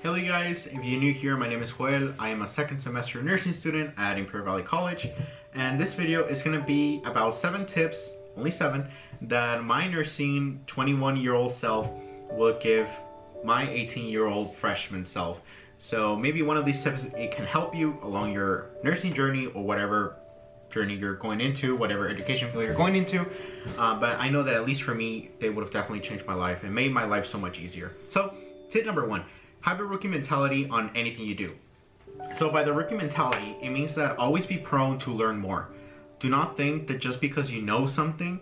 Hello guys, if you're new here, my name is Joel. I am a second semester nursing student at Imperial Valley College, and this video is going to be about 7 tips, only 7, that my nursing 21-year-old self will give my 18-year-old freshman self. So maybe one of these tips, it can help you along your nursing journey or whatever journey you're going into, whatever education field you're going into, but I know that at least for me, they would have definitely changed my life and made my life so much easier. So tip number 1. Have a rookie mentality on anything you do. So by the rookie mentality, it means that always be prone to learn more. Do not think that just because you know something,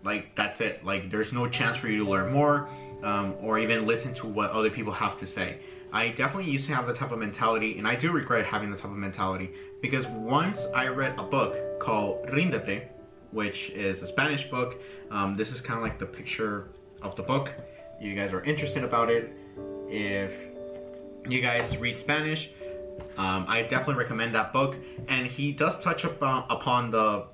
like that's it. Like there's no chance for you to learn more or even listen to what other people have to say. I definitely used to have the type of mentality, and I do regret having the type of mentality, because once I read a book called Ríndete, which is a Spanish book. This is kind of like the picture of the book. You guys are interested about it. If you guys read Spanish, I definitely recommend that book. And he does touch upon the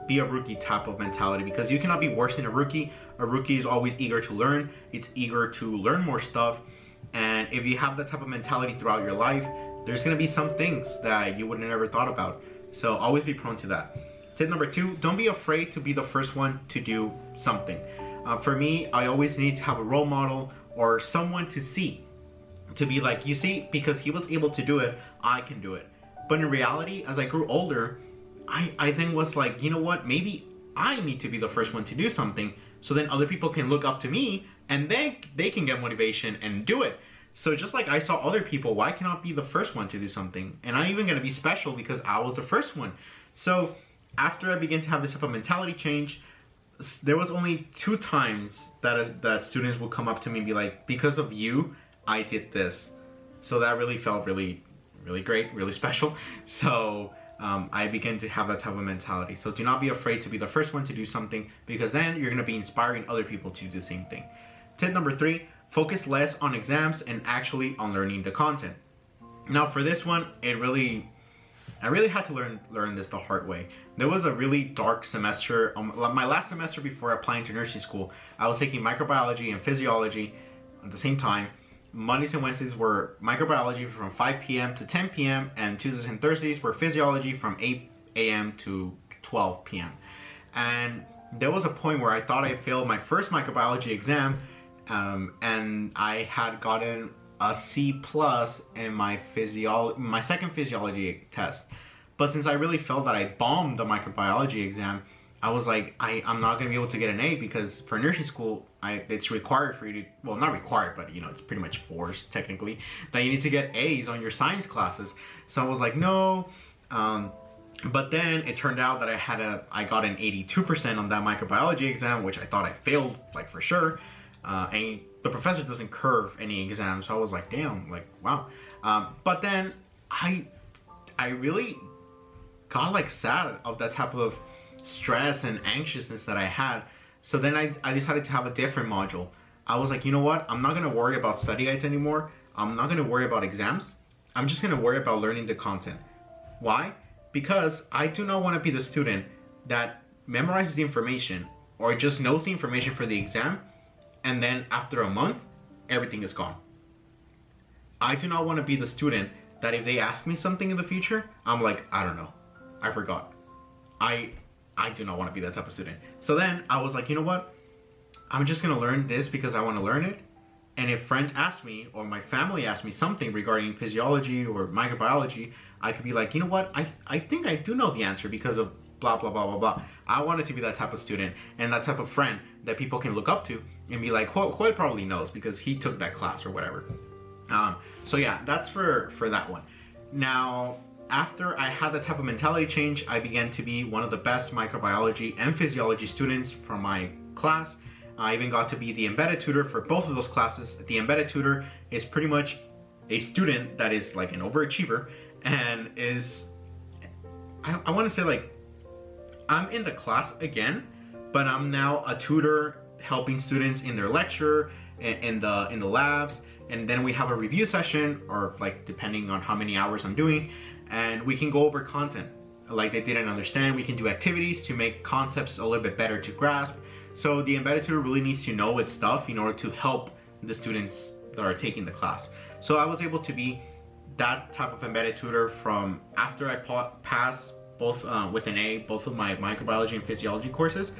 be a rookie type of mentality, because you cannot be worse than a rookie. A rookie is always eager to learn. It's eager to learn more stuff. And if you have that type of mentality throughout your life, there's going to be some things that you would have never thought about. So always be prone to that. Tip number 2, don't be afraid to be the first one to do something. For me, I always need to have a role model or someone to see. To be like, you see, because he was able to do it, I can do it. But in reality, as I grew older, I then was like, you know what, maybe I need to be the first one to do something, so then other people can look up to me and then they can get motivation and do it. So just like I saw other people, why cannot be the first one to do something? And I'm even gonna be special because I was the first one. So after I began to have this type of mentality change, there was only 2 times that students would come up to me and be like, because of you, I did this. So that really felt really great, really special. So I began to have that type of mentality. So do not be afraid to be the first one to do something, because then you're going to be inspiring other people to do the same thing. Tip number 3, focus less on exams and actually on learning the content. Now for this one, I really had to learn this the hard way. There was a really dark semester, my last semester before applying to nursing school. I was taking microbiology and physiology at the same time. Mondays and Wednesdays were microbiology from 5 p.m. to 10 p.m. and Tuesdays and Thursdays were physiology from 8 a.m. to 12 p.m. And there was a point where I thought I failed my first microbiology exam, and I had gotten a C+ in my second physiology test. But since I really felt that I bombed the microbiology exam, I was like, I'm not gonna be able to get an A, because for nursing school, it's required for you to, well, not required, but you know, it's pretty much forced technically, that you need to get A's on your science classes. So I was like, no. But then it turned out that I got an 82% on that microbiology exam, which I thought I failed, like for sure. And the professor doesn't curve any exam, so I was like, damn, like, wow. But then I really got like sad of that type of stress and anxiousness that I had. So then I decided to have a different module. I was like, you know what? I'm not going to worry about study guides anymore. I'm not going to worry about exams. I'm just going to worry about learning the content. Why? Because I do not want to be the student that memorizes the information or just knows the information for the exam, and then after a month, everything is gone. I do not want to be the student that if they ask me something in the future, I'm like, I don't know. I forgot. I do not want to be that type of student. So then I was like, you know what? I'm just going to learn this because I want to learn it. And if friends ask me or my family asks me something regarding physiology or microbiology, I could be like, you know what? I think I do know the answer because of blah, blah, blah, blah, blah. I wanted to be that type of student and that type of friend that people can look up to and be like, Hoyle probably knows because he took that class or whatever. So yeah, that's for that one. Now, after I had that type of mentality change, I began to be one of the best microbiology and physiology students from my class. I even got to be the embedded tutor for both of those classes. The embedded tutor is pretty much a student that is like an overachiever and is, I want to say, like, I'm in the class again, but I'm now a tutor helping students in their lecture, in the labs, and then we have a review session, or like depending on how many hours I'm doing, and we can go over content like they didn't understand. We can do activities to make concepts a little bit better to grasp. So the embedded tutor really needs to know its stuff in order to help the students that are taking the class. So I was able to be that type of embedded tutor from after I passed both with an A, both of my microbiology and physiology courses.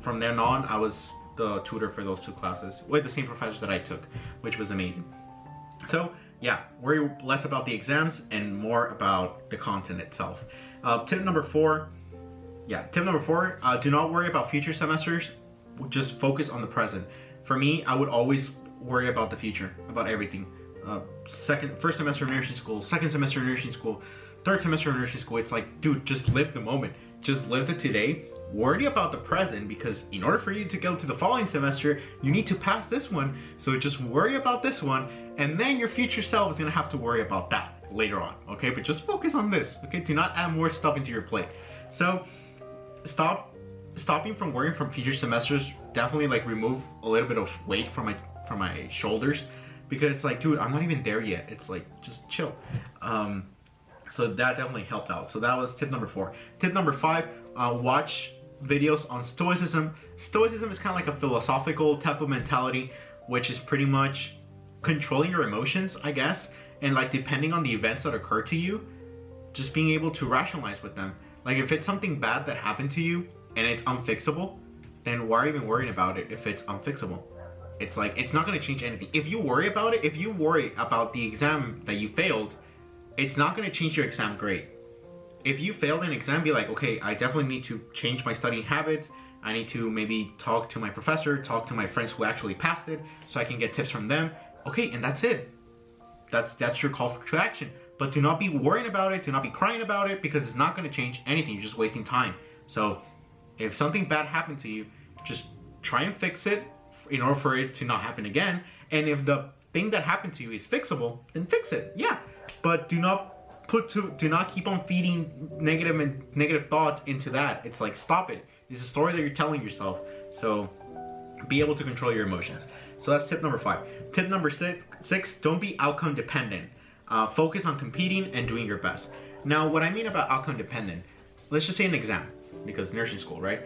From then on, I was the tutor for those 2 classes with the same professors that I took, which was amazing. So yeah, worry less about the exams and more about the content itself. Tip number 4, do not worry about future semesters, just focus on the present. For me, I would always worry about the future, about everything. First semester of nursing school, second semester of nursing school, third semester of nursing school, it's like, dude, just live the moment. Just live the today. Worry about the present, because in order for you to go to the following semester, you need to pass this one. So just worry about this one, and then your future self is gonna have to worry about that later on, okay? But just focus on this, okay? Do not add more stuff into your plate. So stopping from worrying from future semesters definitely like remove a little bit of weight from my shoulders, because it's like, dude, I'm not even there yet. It's like, just chill. So that definitely helped out. So that was tip number 4. Tip number 5, watch videos on stoicism. Stoicism is kind of like a philosophical type of mentality, which is pretty much controlling your emotions, I guess, and like depending on the events that occur to you, just being able to rationalize with them. Like if it's something bad that happened to you and it's unfixable, then why even worrying about it if it's unfixable? It's like, it's not going to change anything. If you worry about it, if you worry about the exam that you failed, it's not going to change your exam grade. If you failed an exam, be like, okay, I definitely need to change my studying habits. I need to maybe talk to my professor, talk to my friends who actually passed it, so I can get tips from them. Okay, and that's it. That's your call to action. But do not be worrying about it, do not be crying about it, because it's not going to change anything. You're just wasting time. So if something bad happened to you, just try and fix it in order for it to not happen again. And if the thing that happened to you is fixable, then fix it. Yeah, but do not keep on feeding negative thoughts into that. It's like, stop it. It's a story that you're telling yourself. So be able to control your emotions. So that's tip number 5. Tip number 6, don't be outcome dependent. Focus on competing and doing your best. Now, what I mean about outcome dependent, let's just say an exam, because nursing school, right?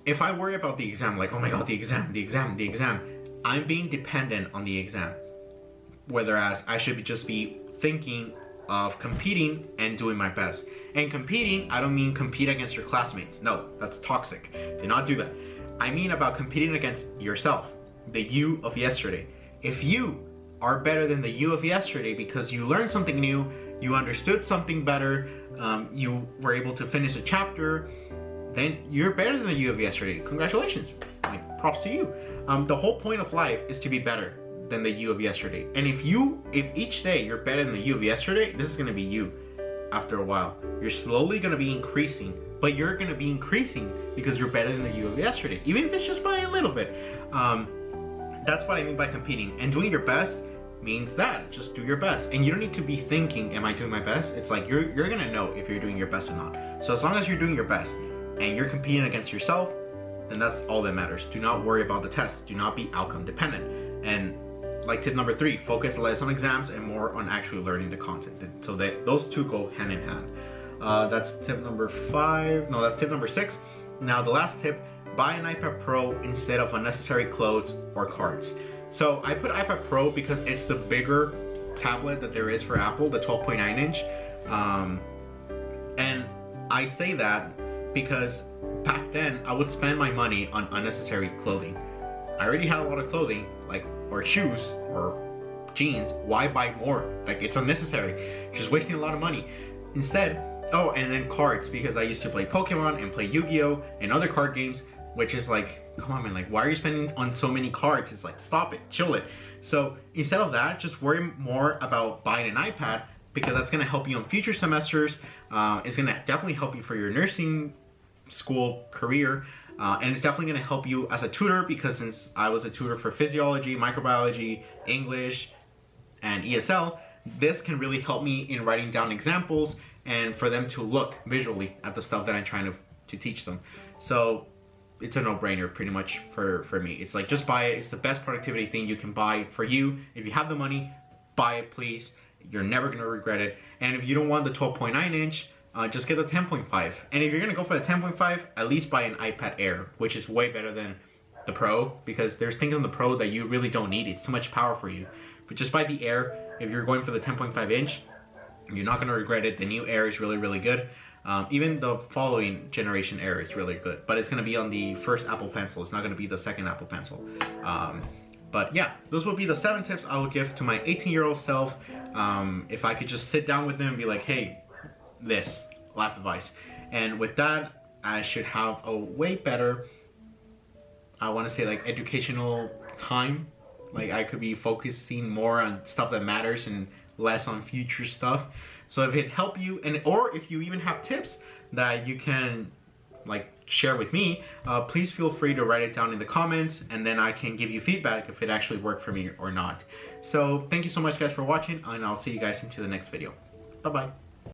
If I worry about the exam, like, oh my god, the exam, I'm being dependent on the exam. Whereas I should just be thinking of competing and doing my best. And competing, I don't mean compete against your classmates. No, that's toxic. Do not do that. I mean about competing against yourself, the you of yesterday. If you are better than the you of yesterday because you learned something new, you understood something better, you were able to finish a chapter, then you're better than the you of yesterday. Congratulations. Like, props to you. The whole point of life is to be better than the you of yesterday. And if each day you're better than the you of yesterday, this is going to be you after a while. You're slowly going to be increasing, but you're going to be increasing because you're better than the you of yesterday, even if it's just by a little bit. That's what I mean by competing. And doing your best means that just do your best, and you don't need to be thinking, am I doing my best? It's like you're gonna know if you're doing your best or not. So as long as you're doing your best and you're competing against yourself, then that's all that matters. Do not worry about the test. Do not be outcome dependent. And like tip number 3, focus less on exams and more on actually learning the content, so that those two go hand in hand. That's tip number 5. No, that's tip number 6. Now the last tip, buy an iPad Pro instead of unnecessary clothes or cards. So I put iPad Pro because it's the bigger tablet that there is for Apple, the 12.9 inch. And I say that because back then I would spend my money on unnecessary clothing. I already had a lot of clothing, or shoes or jeans. Why buy more? Like, it's unnecessary. Just wasting a lot of money. Instead, oh, and then cards, because I used to play Pokemon and play Yu-Gi-Oh! And other card games, which is like, come on man, like, why are you spending on so many cards? It's like, stop it, chill it. So instead of that, just worry more about buying an iPad, because that's gonna help you on future semesters. It's gonna definitely help you for your nursing school career. And it's definitely gonna help you as a tutor, because since I was a tutor for physiology, microbiology, English, and ESL, this can really help me in writing down examples and for them to look visually at the stuff that I'm trying to teach them. So it's a no-brainer pretty much for me. It's like, just buy it. It's the best productivity thing you can buy for you. If you have the money, buy it, please. You're never gonna regret it. And if you don't want the 12.9 inch, just get the 10.5. And if you're gonna go for the 10.5, at least buy an iPad Air, which is way better than the Pro, because there's things on the Pro that you really don't need. It's too much power for you. But just buy the Air. If you're going for the 10.5 inch, you're not going to regret it. The new Air is really, really good. Even the following generation Air is really good, but it's going to be on the first Apple Pencil. It's not going to be the second Apple Pencil. But yeah, those would be the 7 tips I would give to my 18-year-old self. If I could just sit down with them and be like, hey, this life advice. And with that, I should have a way better, I want to say, like, educational time. Like, I could be focusing more on stuff that matters and less on future stuff. So if it helped you, or if you even have tips that you can like share with me, please feel free to write it down in the comments, and then I can give you feedback if it actually worked for me or not. So thank you so much guys for watching, and I'll see you guys into the next video. Bye bye.